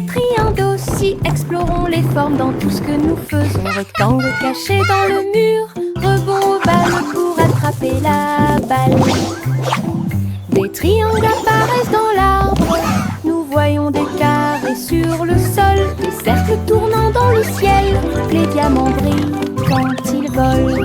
et triangles aussi. Explorons les formes dans tout ce que nous faisons. Rectangle caché dans le mur, rebond ovale pour attraper la balle. Des triangles apparaissent dans l'arbre, nous voyons des carrés sur le sol, des cercles tournant dans le ciel, les diamants brillent quand ils volent.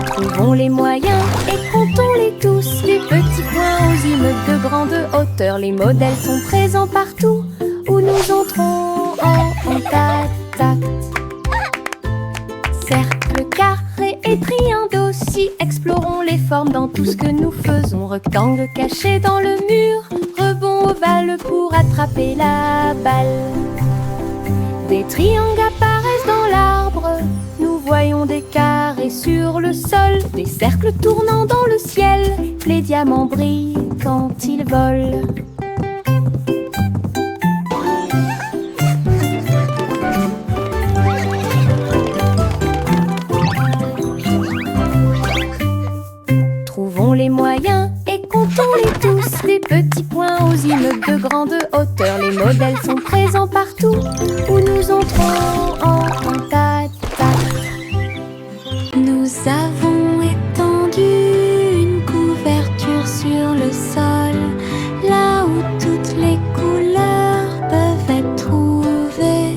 Trouvons les moyens et comptons-les tous, des petits points aux immeubles de grande hauteur. Les modèles sont présents partout où nous entrons en contact. Cercle, carré et triangle aussi. Explorons les formes dans tout ce que nous faisons. Rectangle caché dans le mur, rebond ovale pour attraper la balle. Des triangles apparaissent dans l'arbre, nous voyons des carrés sur le sol, des cercles tournant dans le ciel, les diamants brillent quand ils volent. Trouvons les moyens et comptons-les tous, des petits points aux immeubles de grande hauteur. Les modèles sont présents partout où nous entrons en contact. Nous avons étendu une couverture sur le sol, là où toutes les couleurs peuvent être trouvées.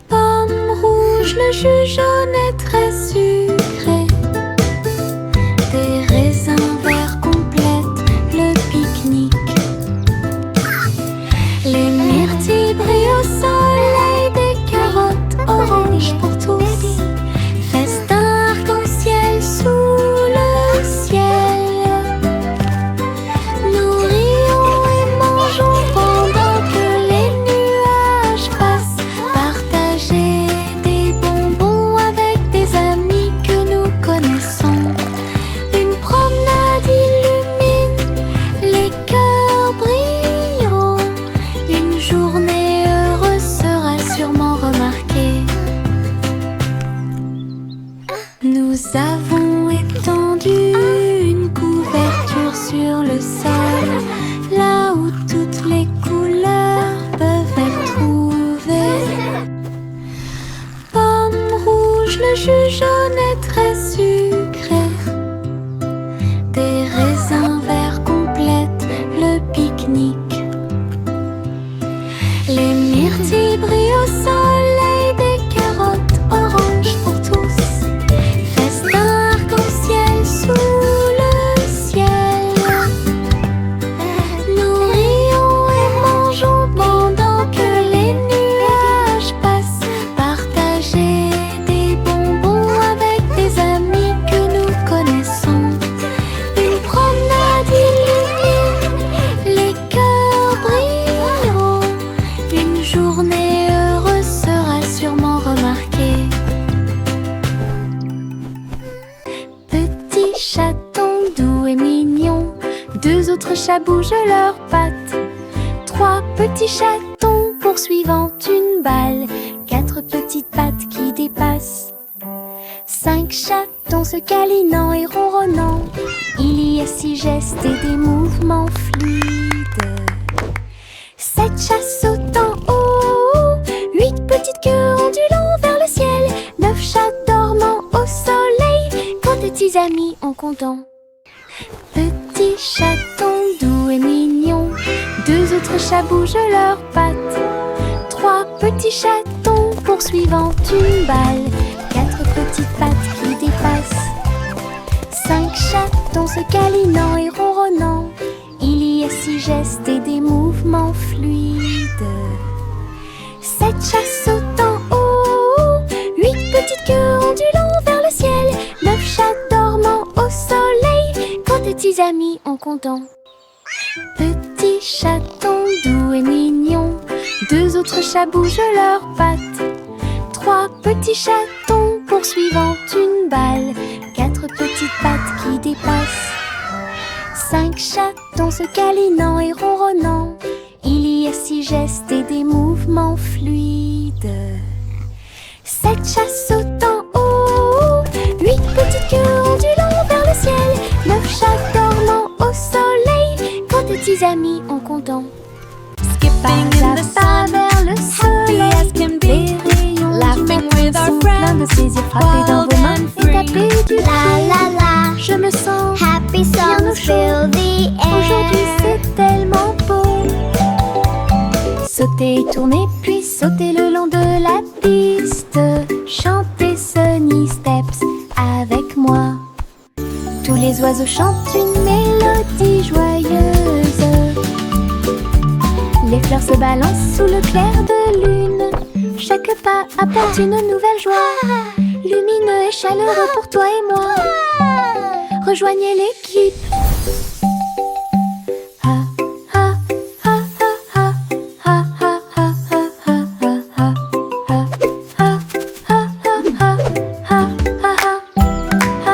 Pomme rouge, le jus jaune est très sucré. Des raisins verts complètent le pique-nique. Les myrtilles brillent au soleil, des carottes oranges pour tous. Festin arc-en-ciel sous le ciel. Nous rions et mangeons pendant que les nuages passent. Partager des bonbons avec des amis que nous connaissons. Une promenade illumine, les cœurs brilleront. Une journée heureuse sera sûrement remarquée. Nous avons étendu une couverture sur le sol, là où toutes les couleurs peuvent être trouvées. Pomme rouge, le jus jaune est très sucré. Des raisins verts complètent le pique-nique. Les myrtilles brillent au soleil, des carottes oranges pour tous. Festin arc-en-ciel sous le ciel. Nous rions et mangeons pendant que les nuages passent. Partager des bonbons avec des amis que nous connaissons. Une promenade illumine, les cœurs brilleront. Une journée heureuse sera sûrement remarquée. Petit chaton doux et mignon, deux autres chats bougent leurs pattes. Trois petits chatons poursuivant une balle, quatre petites pattes qui dépassent. Cinq chatons se câlinant et ronronnant, il y a six gestes et des mouvements fluides. Sept chats sautant haut, huit petites queues ondulant vers le ciel, neuf chats dormant au soleil, quand des petits amis en comptant. Petit chaton doux et mignon, deux autres chats bougent leurs pattes. Trois petits chatons poursuivant une balle, quatre petites pattes qui dépassent. Cinq chatons se câlinant et ronronnant, il y a six gestes et des mouvements fluides. Sept chats sautant haut, huit petites queues ondulant vers le ciel, neuf chats dormant au soleil, quand des petits amis en comptant. Petit chaton doux et mignon, deux autres chats bougent leurs pattes. Trois petits chatons poursuivant une balle, quatre petites pattes qui dépassent. Cinq chatons se câlinant et ronronnant, il y a six gestes et des mouvements fluides. 7 chats sautent en haut, 8 petites queues ondulant vers le ciel, 9 chats dormant au soleil, quand tes petits amis en comptant. Skipping in the Pas sun, vers le happy as soleil, can les be, rayons laughing du with matin our sont pleins de friends, plaisir, frapper dans vos mains wild et and taper du La pied. la la, Je me sens happy bien au songs chaud. fill the Aujourd'hui air. c'est tellement beau. Sautez, tournez, puis sautez le long de la piste. Chantez Sunny Steps avec moi. Tous les oiseaux chantent une mélodie joyeuse. Les fleurs se balancent sous le clair de lune. Chaque pas apporte une nouvelle joie. Lumineux et chaleureux pour toi et moi. Rejoignez l'équipe. Ha, ha, ha, ha, ha, ha, ha, ha, ha, ha, ha, ha, ha, ha, ha, ha, ha,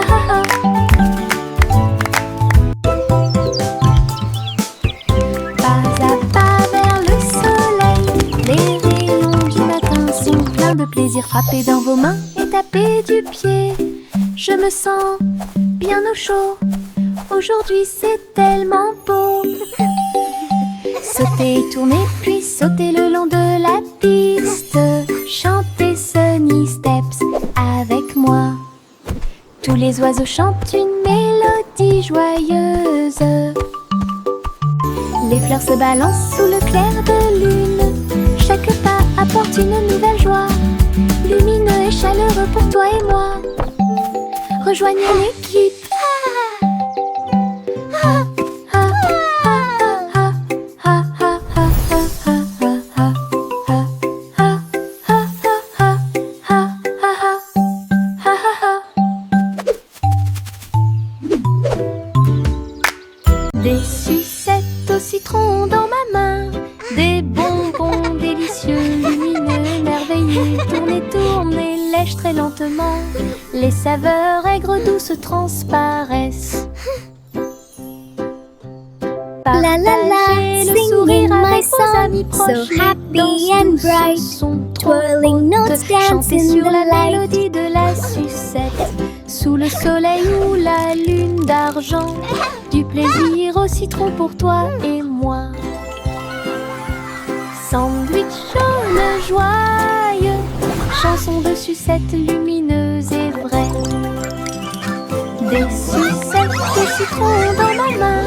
ha, ha. Pas à pas vers le soleil, les rayons du matin sont pleins de plaisir. Frappez dans vos mains et tapez du pied. Je me sens bien au chaud. Aujourd'hui c'est tellement beau. Sautez, tournez, puis sautez le long de la piste. Chantez Sunny Steps avec moi. Tous les oiseaux chantent une mélodie joyeuse. Les fleurs se balancent sous le clair de lune. Chaque pas apporte une nouvelle joie. Lumineux et chaleureux pour toi et moi. Rejoignez l'équipe. Des sucettes au citron dans ma main, des bonbons délicieux, lumineux et merveilleux. Tournez, tournez, lèche très lentement, les saveurs aigres douces transparaissent. La la la, Partagez le singing sourire my avec vos song, amis so proches. Les happy danses and douces bright. sont trop Twirling hautes. notes dance Chantez in sur the la light. mélodie de la sucette, sous le soleil ou la lune d'argent. Du plaisir au citron pour toi et moi. Sandwich jaune joyeux, chanson de sucette lumineuse et vraie. Des sucettes de citron dans ma main,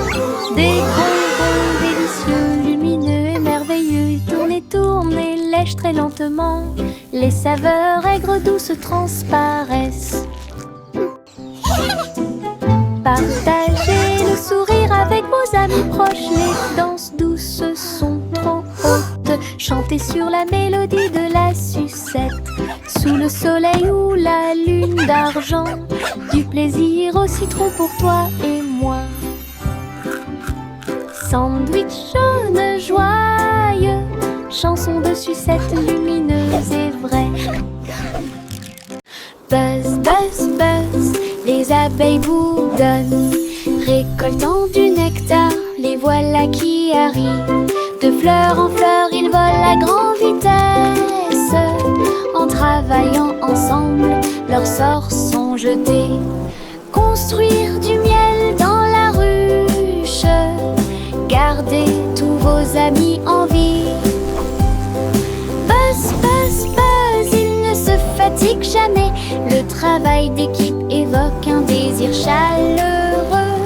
des bonbons délicieux, lumineux et merveilleux. Tournez, tournez, lèche très lentement, les saveurs aigres douces transparaissent. Partagez le sourire avec vos amis proches, les danses douces sont trop hautes. Chantez sur la mélodie de la sucette, sous le soleil ou la lune d'argent. Du plaisir au citron pour toi et moi. Sandwich jaune joyeux, chanson de sucette lumineuse et vraie. Buzz, buzz, buzz, les abeilles bourdonnent, récoltant du nectar, les voilà qui arrivent. De fleur en fleur, ils volent à grande vitesse. En travaillant ensemble, leurs sorts sont jetés. Construire du miel dans la ruche, gardez tous vos amis en vie. Buzz, buzz, buzz, ils ne se fatiguent jamais. Le travail d'équipe évoque un désir chaleureux.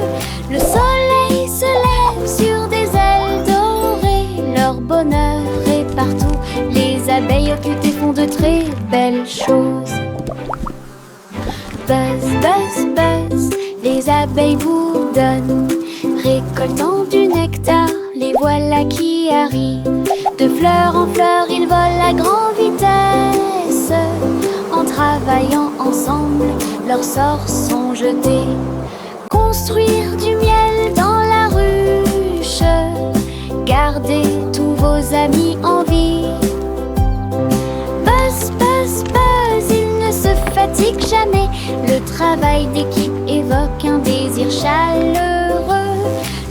Le soleil se lève sur des ailes dorées. Leur bonheur est partout. Les abeilles occupées font de très belles choses. Buzz, buzz, buzz, les abeilles bourdonnent, récoltant du nectar, les voilà qui arrivent. De fleur en fleur, ils volent à grande vitesse. En travaillant ensemble, leurs sorts sont jetés. Construire du miel dans la ruche, gardez tous vos amis en vie. Buzz, buzz, buzz, ils ne se fatiguent jamais. Le travail d'équipe évoque un désir chaleureux.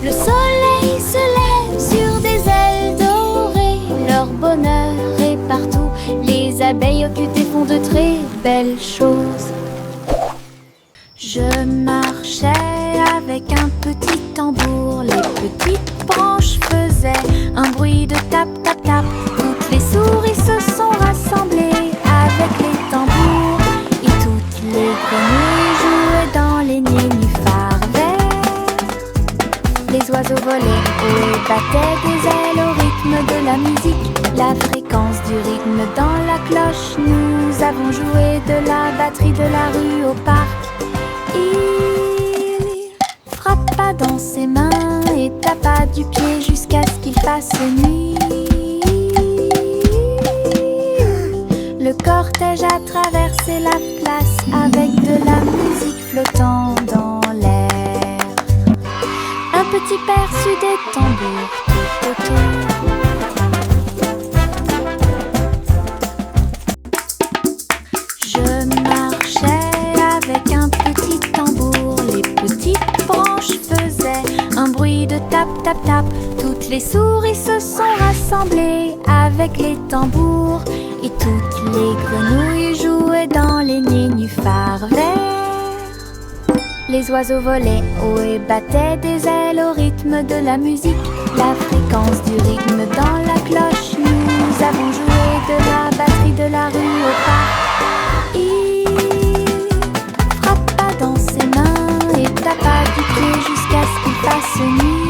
Le soleil se lève sur des ailes dorées. Leur bonheur est partout. Les abeilles occupées font de très belles choses. Je marchais avec un petit tambour. Les petites branches faisaient un bruit de tap tap tap. Toutes les souris se sont rassemblées avec les tambours. Et toutes les grenouilles jouaient dans les nénuphars verts. Les oiseaux volaient et battaient des ailes au rythme de la musique. La fréquence du rythme dans la cloche. Nous avons joué de la batterie de la rue au parc. Il frappa dans ses mains et tapa du pied jusqu'à ce qu'il fasse nuit. Le cortège a traversé la place avec de la musique flottant dans l'air. Un petit perçu des tambours tout autour. Je marchais avec un petit tambour. Les petites branches faisaient un bruit de tap tap tap. Toutes les souris se sont rassemblées avec les tambours. Et toutes les grenouilles jouaient dans les nénuphars verts. Les oiseaux volaient haut et battaient des ailes au rythme de la musique. La fréquence du rythme dans la cloche. Nous avons joué de la batterie de la rue au parc. Il frappa dans ses mains et tapa du pied jusqu'à ce qu'il fasse nuit.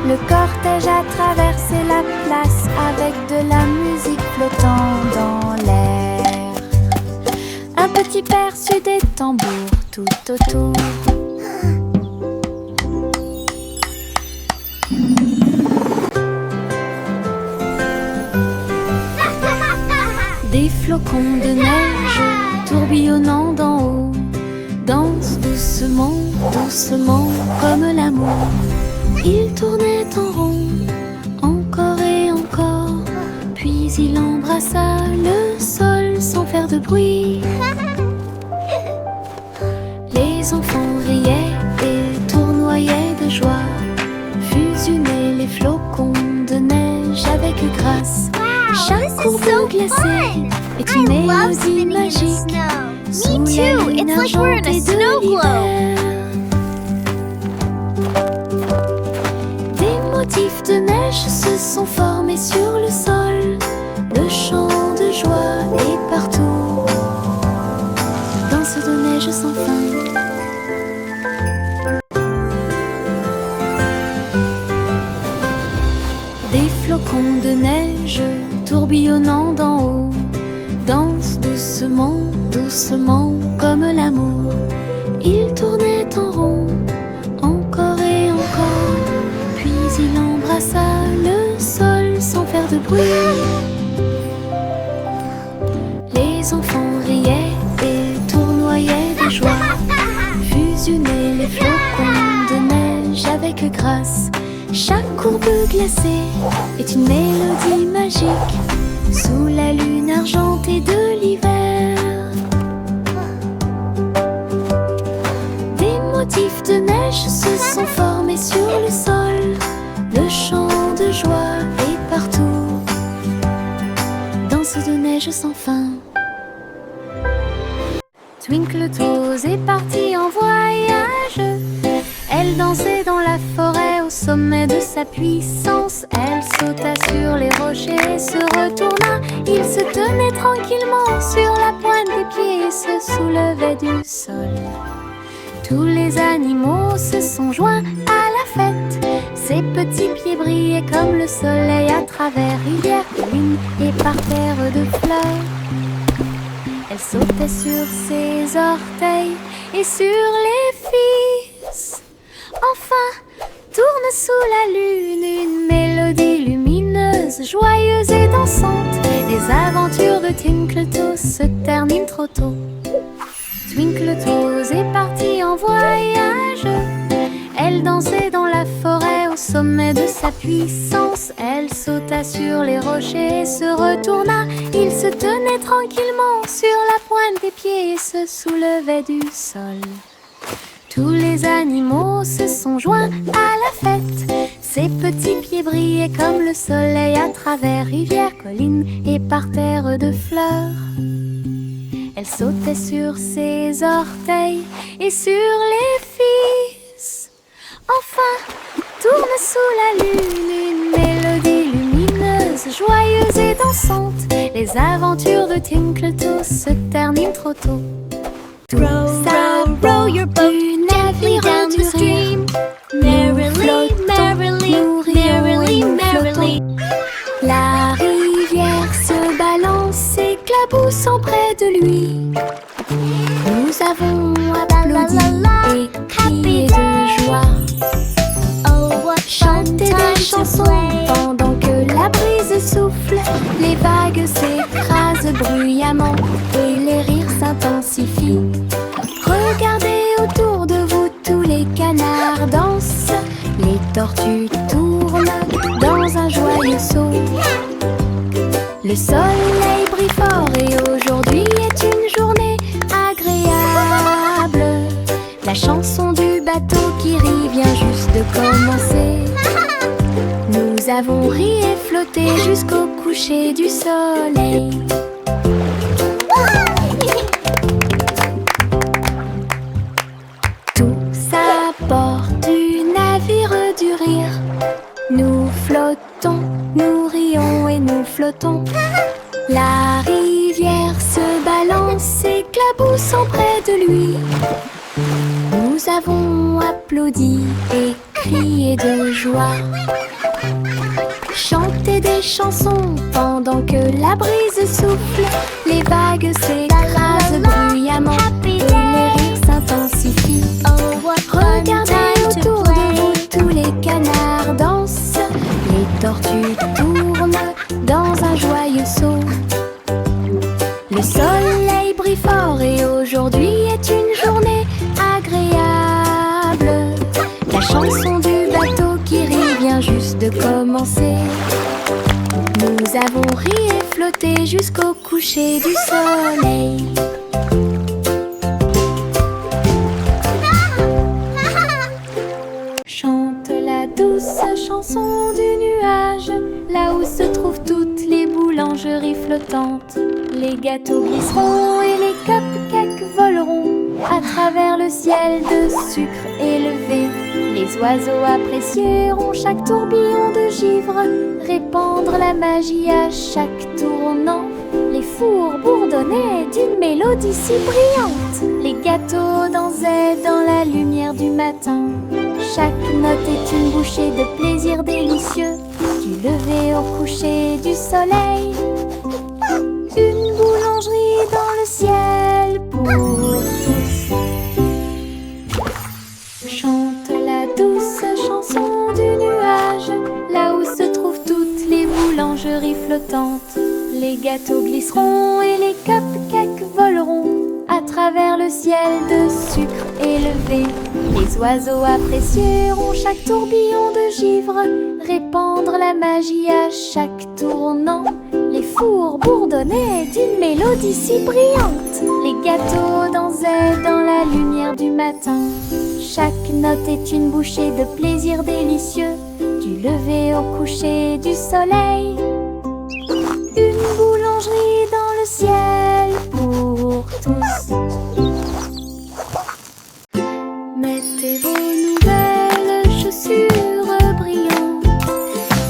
Le cortège a traversé la place avec de la musique flottant dans l'air. Un petit perçu des tambours tout autour. Des flocons de neige tourbillonnant d'en haut dansent doucement, doucement comme l'amour. Il tournait en rond, encore et encore, puis il embrassa le sol sans faire de bruit. Les enfants riaient et tournoyaient de joie, fusionnaient les flocons de neige avec grâce. Chaque courbe glacée est une mélodie magique sous la lune argentée de l'hiver. Des motifs de neige se sont formés sur le sol. Le chant de joie est partout. Danse de neige sans fin. Des flocons de neige tourbillonnant d'en haut dansent doucement, doucement comme l'amour. Il tournait en rond, encore et encore, puis il embrassa le sol sans faire de bruit. Les enfants riaient et tournoyaient de joie, fusionnaient les flocons de neige avec grâce. Chaque courbe glacée est une mélodie magique sous la lune argentée de l'hiver. Des motifs de neige se sont formés sur le sol. Le chant de joie est partout. Danse de neige sans fin. Twinkle Toes est partie en voyage. Elle dansait dans la forêt au sommet de sa puissance. Elle sauta sur les rochers et se retourna. Il se tenait tranquillement sur la pointe des pieds et se soulevait du sol. Tous les animaux se sont joints à la fête. Ses petits pieds brillaient comme le soleil à travers rivières, collines et parterres de fleurs. Elle sautait sur ses orteils et sur les fils. Enfin, tourne sous la lune une mélodie lumineuse, joyeuse et dansante. Les aventures de Twinkle Toes se terminent trop tôt. Twinkle Toes est partie en voyage. Elle dansait dans la forêt au sommet de sa puissance. Elle sauta sur les rochers et se retourna. Il se tenait tranquillement sur la pointe des pieds et se soulevait du sol. Tous les animaux se sont joints à la fête. Ses petits pieds brillaient comme le soleil à travers rivières, collines et parterres de fleurs. Elle sautait sur ses orteils et sur les fils. Enfin, tourne sous la lune une mélodie lumineuse, joyeuse et dansante. Les aventures de Twinkletoes se terminent trop tôt. Tout ça row your boat du gently navire down du the stream. Merrily, merrily, merrily, merrily. La rivière se balance, s'éclaboussant près de lui. Nous avons applaudi et crié de joie. Oh, what fun Chanter time des to chansons play. pendant que la brise souffle. Les vagues s'écrasent bruyamment et les rires s'intensifient. Regardez autour de vous, tous les canards dansent. Les tortues tournent dans un joyeux saut. Le soleil brille fort et aujourd'hui est une journée agréable. La chanson du bateau qui rit vient juste de commencer. Nous avons ri et flotté jusqu'au coucher du soleil. Tous à bord du navire du rire. Nous flottons, nous rions et nous flottons. La rivière se balance, s'éclaboussant près de lui. Nous avons applaudi et crié de joie. Chanter des chansons pendant que la brise souffle. Les vagues s'écrasent bruyamment et les rires s'intensifient. Oh, what fun Regardez time to autour de play. vous, tous les canards dansent. Les tortues tournent dans un joyeux saut. Le soleil brille fort et aujourd'hui est une journée agréable. La chanson du bateau qui rit vient juste de commencer. Nous avons ri et flotté jusqu'au coucher du soleil. Chante la douce chanson du nuage, là où se trouvent toutes les boulangeries flottantes. Les gâteaux glisseront et les cupcakes voleront à travers le ciel de sucre élevé. Les oiseaux apprécieront chaque tourbillon de givre, répandre la magie à chaque tournant. Les fours bourdonnaient d'une mélodie si brillante. Les gâteaux dansaient dans la lumière du matin. Chaque note est une bouchée de plaisir délicieux, du lever au coucher du soleil. Une boulangerie dans le ciel pour tous. Chante la douce chanson du nuage, là où se trouvent toutes les boulangeries flottantes. Les gâteaux glisseront et les cupcakes voleront à travers le ciel de sucre élevé. Les oiseaux apprécieront chaque tourbillon de givre, répandre la magie à chaque tournant. Les fours bourdonnaient d'une mélodie si brillante. Les gâteaux dansaient dans la lumière du matin. Chaque note est une bouchée de plaisir délicieux, du lever au coucher du soleil. Une boulangerie dans le ciel pour tous. Mettez vos nouvelles chaussures brillantes.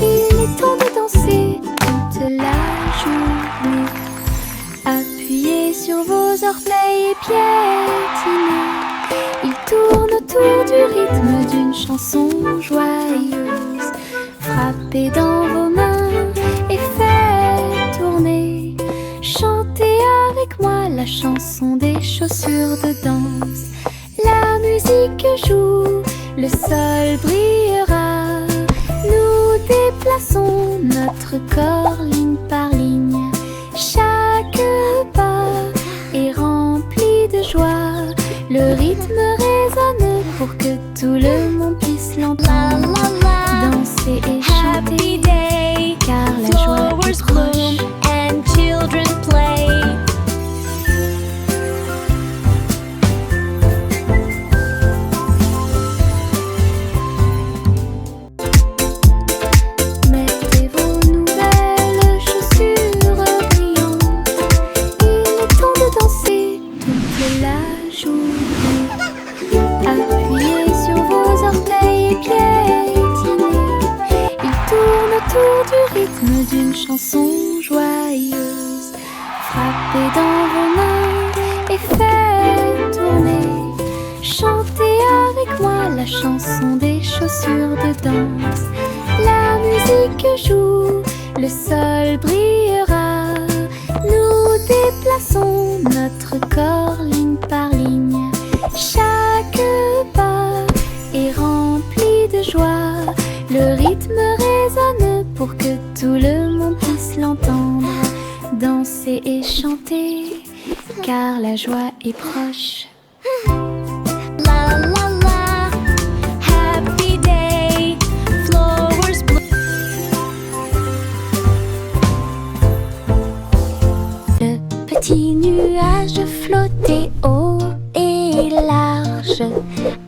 Il est temps de danser toute la journée. Appuyez sur vos orteils et piétinez. Ils tournent autour du rythme d'une chanson joyeuse. Frappez dans vos mains et faites tourner. Chantez avec moi la chanson des chaussures de danse. La musique joue, le sol brillera. Nous déplaçons notre corps ligne par ligne. Chaque pas est rempli de joie. Le rythme résonne pour que tout le monde puisse l'entendre. Danser et Happy chanter, day, car la joie flowers est bloom proche. and children play. d'une chanson joyeuse. Frappez dans vos mains et faites tourner. Chantez avec moi la chanson des chaussures de danse. La musique joue, le sol brillera. Nous déplaçons notre corps ligne par ligne. Chaque pas est rempli de joie. Le rythme résonne pour que tout le monde puisse l'entendre. Danser et chanter, car la joie est proche. La la la, happy day, flowers bloom. Le petit nuage flottait haut et large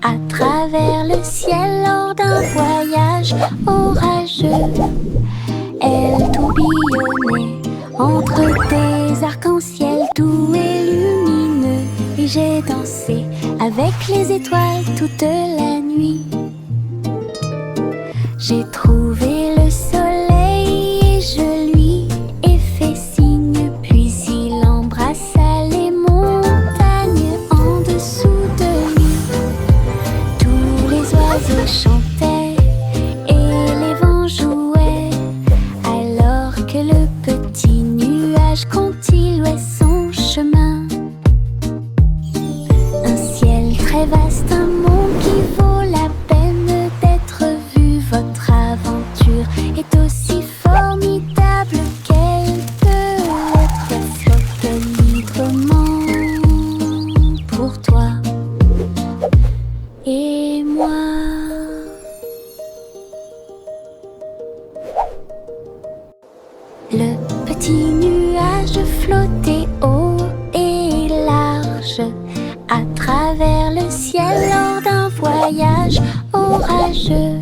à travers le ciel lors d'un voyage orageux. Elle tourbillonnait entre des arcs-en-ciel doux et lumineux. Et j'ai dansé avec les étoiles toute la nuit. J'ai trouvé le soleil et je lui ai fait signe. Puis il embrassa les montagnes en dessous de lui. Tous les oiseaux chantaient et les vents jouaient, alors que le petit nuage continuait son chemin. Un ciel très vaste, un monde qui vaut la peine d'être vu. Votre aventure est aussi formidable qu'elle peut l'être. Elle flotte librement pour toi et moi. Le petit nuage flottait haut et large à travers le ciel lors d'un voyage orageux.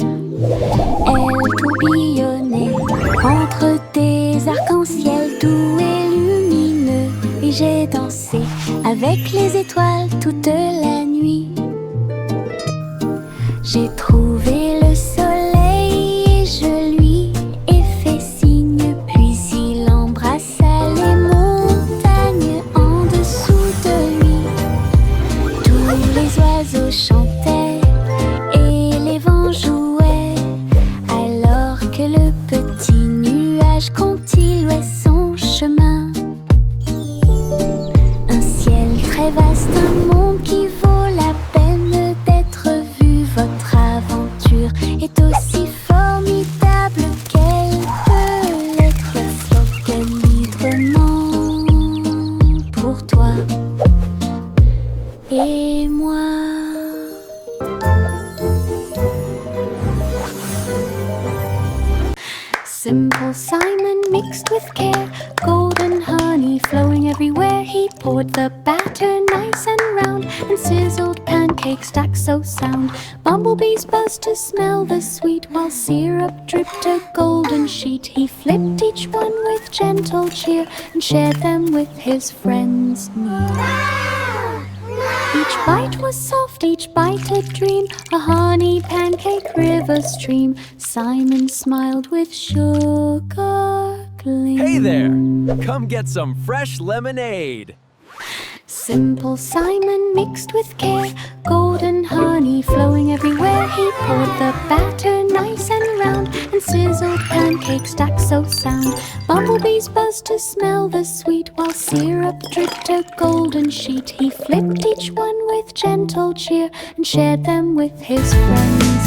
Elle tourbillonnait entre des arcs-en-ciel doux et lumineux. Et j'ai dansé avec les étoiles toute la nuit. J'ai trouvé le soleil et je lui ai fait signe. Puis il embrassa les montagnes en dessous de lui. Tous les oiseaux chantaient et les vents jouaient, alors que le petit nuage continuait son chemin. Un ciel très vaste, un monde qui vaut la peine d'être vu. Votre aventure est aussi formidable qu'elle peut l'être. Elle flotte librement pour toi et moi. Simple Simon mixed with care, golden honey flowing everywhere. He poured the batter nice and round, and sizzled pancakes stacked so sound. Bumblebees buzzed to smell the sweet, while syrup dripped a golden sheet. He flipped each one with gentle cheer, and shared them with his friends near. Each bite was soft, each bite a dream, a honey pancake river stream. Simon smiled with sugar gleam. Hey there! Come get some fresh lemonade. Simple Simon mixed with care, golden honey flowing everywhere. He poured the batter nice and round, and sizzled pancakes stacked so sound. Bumblebees buzzed to smell the sweet, while syrup dripped a golden sheet. He flipped each one with gentle cheer, and shared them with his friends.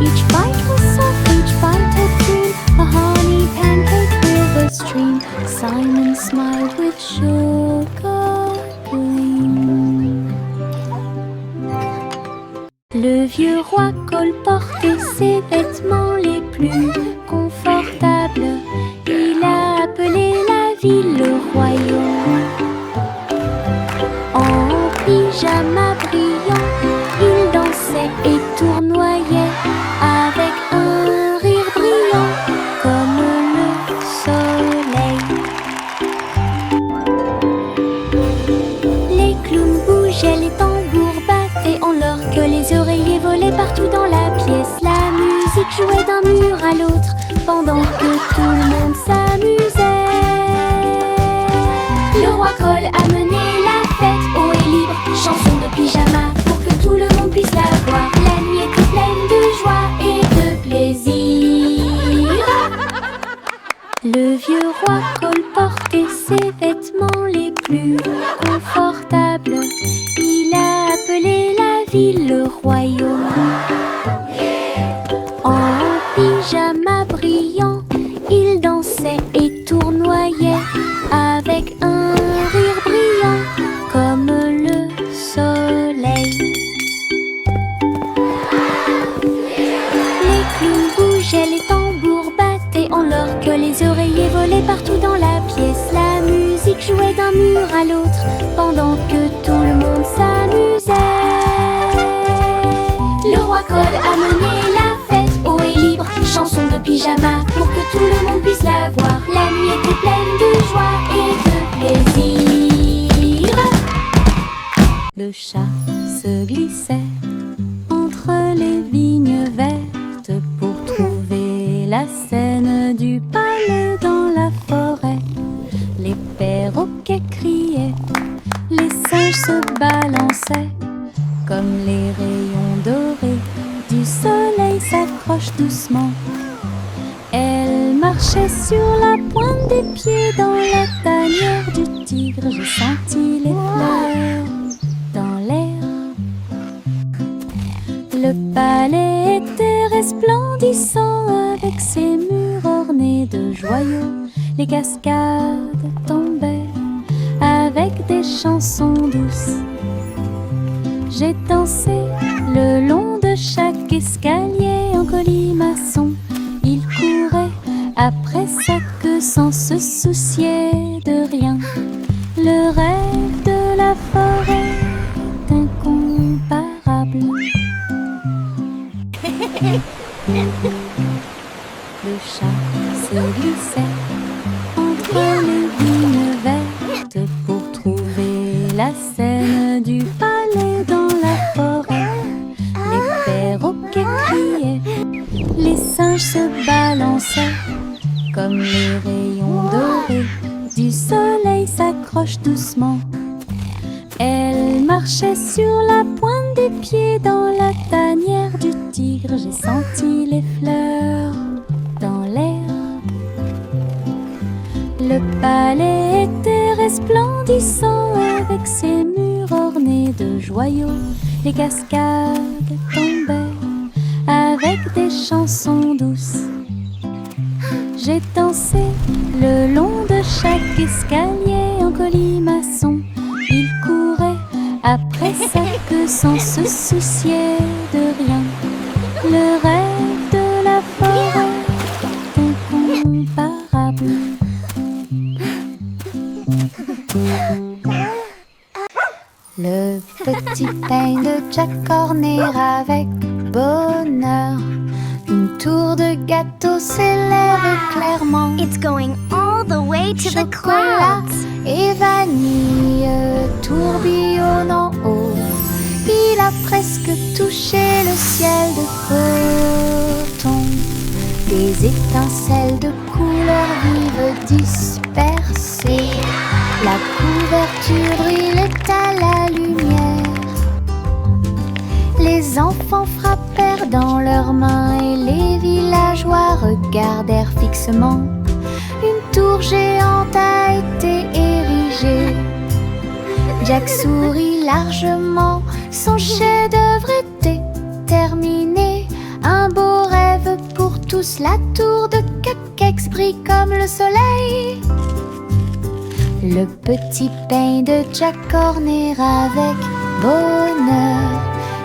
Each bite was soft, each bite a dream, a honey pancake river stream. Simon smiled with sugar gleam. Le vieux roi colportait ses vêtements les plus confortables. Il a appelé la ville le royaume. En pyjama brillant, il dansait et tournoyait avec un rire brillant comme le soleil. Les clowns bougeaient, les tambours battaient en l'or que les oreillers volaient partout dans la pièce. La musique jouait d'un mur à l'autre pendant que tout le monde s'amusait. Le roi Cole a mené la fête haut et libre, chanson de pyjama pour que tout le monde puisse la voir. La nuit était pleine de joie et de plaisir. Le vieux roi Cole portait ses vêtements les plus confortables. Il a appelé la ville le royaume. En pyjama brillant, il dansait et tournoyait avec un rire brillant comme le soleil. Les clowns bougeaient, les tambours battaient en l'or que les oreillers volaient partout dans la pièce. La musique jouait d'un mur à l'autre pendant que tout le monde s'amusait. Le roi Cole a mené la fête haut et libre, chanson de pyjama pour que tout le monde puisse la voir. La nuit était pleine de joie et de plaisir. Le chat se glissait entre les vignes vertes pour trouver la scène du palais dans la forêt. Les perroquets criaient, les singes se balançaient comme les rayons dorés du soleil s'accrochent doucement. Elle marchait sur la pointe des pieds dans la tanière du tigre. J'ai senti les fleurs dans l'air. Le palais était resplendissant avec ses murs ornés de joyaux. Les cascades tombaient avec des chansons douces. J'ai dansé le long de chaque escalier en colimaçon. Il courait après sa queue sans se soucier de rien. Le rêve de la forêt est incomparable. Le chat se glissait entre les vignes vertes pour trouver la scène du palais dans la forêt. Les perroquets criaient, les singes se balançaient comme les rayons dorés du soleil s'accrochent doucement. Elle marchait sur la pointe des pieds dans la tanière du tigre. J'ai senti les fleurs dans l'air. Le palais était resplendissant avec ses murs ornés de joyaux. Les cascades tombaient avec des chansons douces. J'ai dansé le long de chaque escalier en colimaçon. Il courait après sa queue sans se soucier de rien. Le rêve de la forêt est incomparable. Le petit pain de Jack Horner avec bonheur. Une tour de gâteau s'élève clairement. It's going all the way to the Chocolat clouds. et vanille tourbillonnent en haut. Il a presque touché le ciel de coton. Des étincelles de couleurs vives dispersées. La couverture brillait à la lumière. Les enfants frappèrent dans leurs mains et les villageois regardèrent fixement. Une tour géante a été érigée. Jack sourit largement, son chef-d'œuvre était terminé. Un beau rêve pour tous, la tour de Cupcakes brille comme le soleil. Le petit pain de Jack Horner avec bonheur.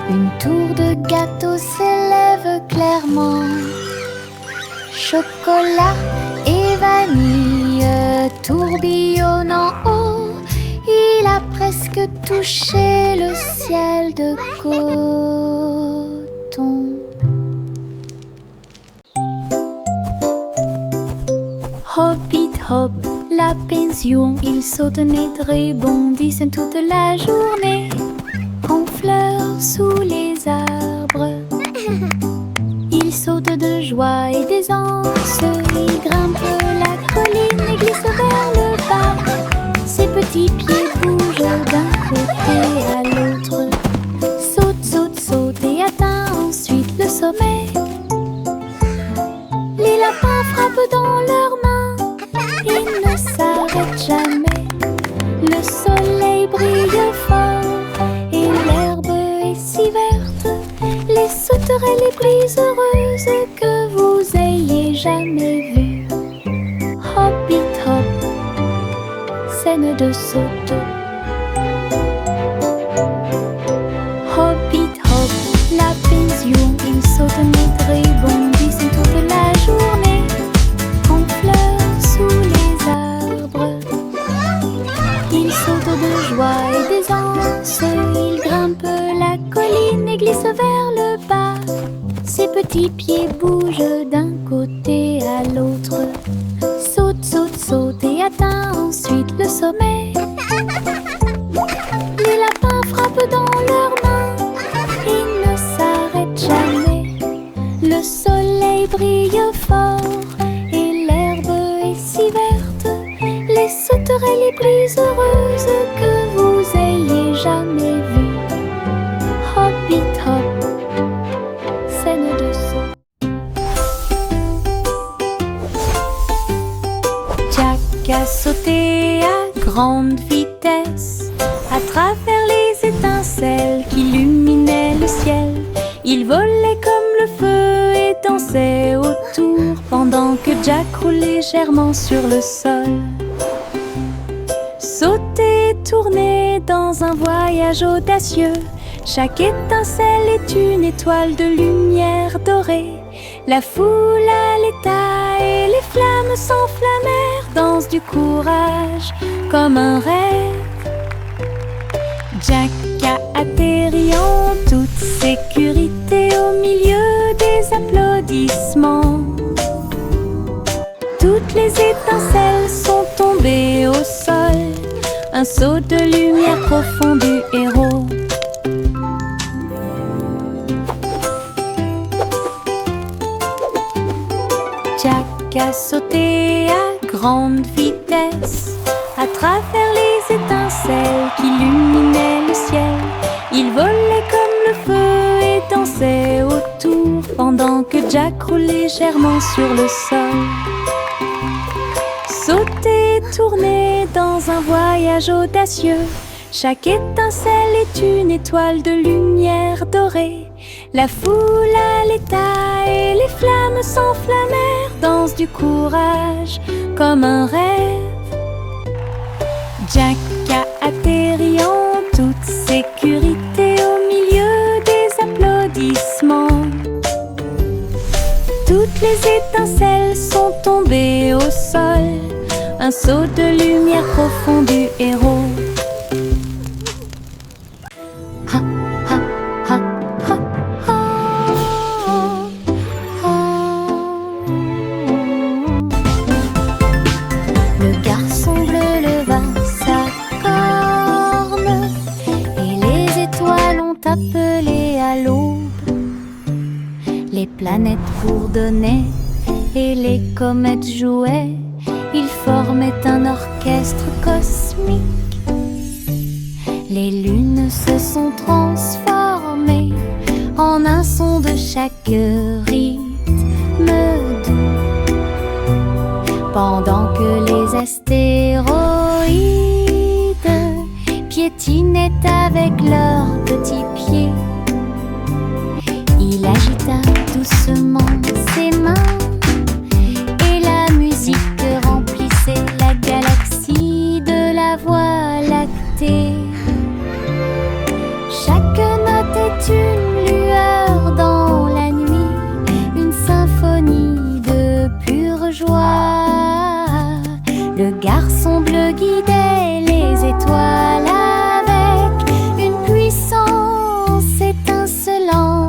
Une tour de gâteau s'élève clairement. Chocolat et vanille tourbillonnent en haut. Il a presque touché le ciel de coton. Hoppit hop, la pension. Ils sautent net rebondissent toute la journée. En fleurs sous les arbres. Ils sautent de joie et d'aisance. les sauterelles les plus heureuses que vous ayez jamais vues. Hoppit hop, scène de saut. Hoppit hop, la pension, ils sautent mais rebondissent toute la journée, en fleurs sous les arbres. Ils sautent de joie et d'aisance, ils grimpent la colline et glissent vers le bas. Ses petits pieds bougent d'un côté à l'autre, saute, saute, saute et atteint ensuite le sommet. Les lapins frappent dans leurs mains, ils ne s'arrêtent jamais. Le soleil brille fort et l'herbe est si verte. Les sauterelles les plus heureuses que vous ayez jamais vues. Hoppit hop, scène de saut. Jack a sauté à grande vitesse à travers les étincelles qui illuminaient le ciel. Il volait comme le feu et dansait autour pendant que Jack roule légèrement sur le sol. Sauter, tourner dans un voyage audacieux. Chaque étincelle est une étoile de lumière dorée. La foule à l'état et les flammes s'enflammèrent. Danse du courage comme un rêve. Jack a atterri en toute sécurité au milieu des applaudissements. Toutes les étincelles sont tombées au sol. Un saut de lumière profond du héros. Jack a sauté à grande vitesse à travers les étincelles qui illuminaient le ciel. Il volait comme le feu et dansait autour pendant que Jack roule légèrement sur le sol. Sauter, tourner dans un voyage audacieux. Chaque étincelle est une étoile de lumière dorée. La foule à l'état et les flammes s'enflammèrent. Danse du courage comme un rêve. Jack a atterri en toute sécurité au milieu des applaudissements. Toutes les étincelles sont tombées au sol. Un saut de lumière profond du héros. Ha, ha, ha, ha, ha, ha. Le garçon bleu leva sa corne et les étoiles ont appelé à l'aube. Les planètes bourdonnaient et les comètes jouaient. Ils formaient un orchestre cosmique. Les lunes se sont transformées en un son de chaque rythme doux, pendant que les astéroïdes piétinaient avec leurs petits pieds. Il agita doucement ses mains et la musique remplissait la galaxie de la Voie lactée. Chaque note est une lueur dans la nuit, une symphonie de pure joie. Le garçon bleu guidait les étoiles avec une puissance étincelante.